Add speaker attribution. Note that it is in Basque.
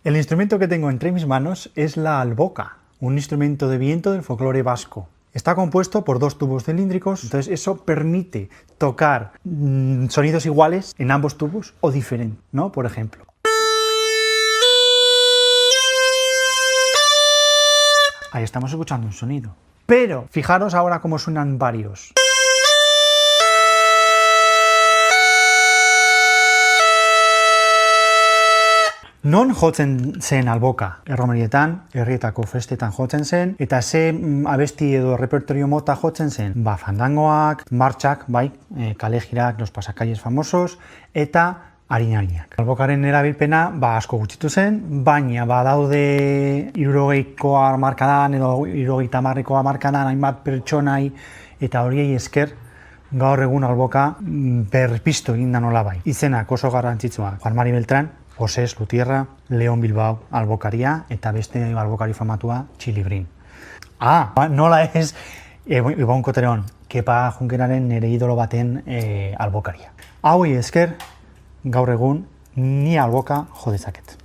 Speaker 1: El instrumento que tengo entre mis manos es la alboca, un instrumento de viento del folclore vasco. Está compuesto por 2 tubos cilíndricos, entonces eso permite tocar sonidos iguales en ambos tubos o diferentes, ¿no? Por ejemplo. Ahí estamos escuchando un sonido. Pero fijaros ahora cómo suenan varios. Non jotzen zen alboka? Erromerietan, herrietako festetan jotzen zen, eta ze abesti edo repertorio mota jotzen zen? Ba, fandangoak, martxak, bai, kalejirak, los pasacalles famosos, eta harinariak. Albokaren erabilpena ba, asko gutxitu zen, baina badaude 60ko hamarkadan edo 70ko hamarkadan hainbat pertsonai eta horiei esker gaur egun alboka berpiztu egin da nolabai. Izenak oso garrantzitsua. Juan Mari Beltrán, Josés Lutierra, Leon Bilbao albokaria eta beste albokari famatua Txilibrin. Nola ez Ibon Koteron, Kepa Junkeraren nire idolo baten albokaria. Hauei esker, gaur egun, ni alboka jo dezaket.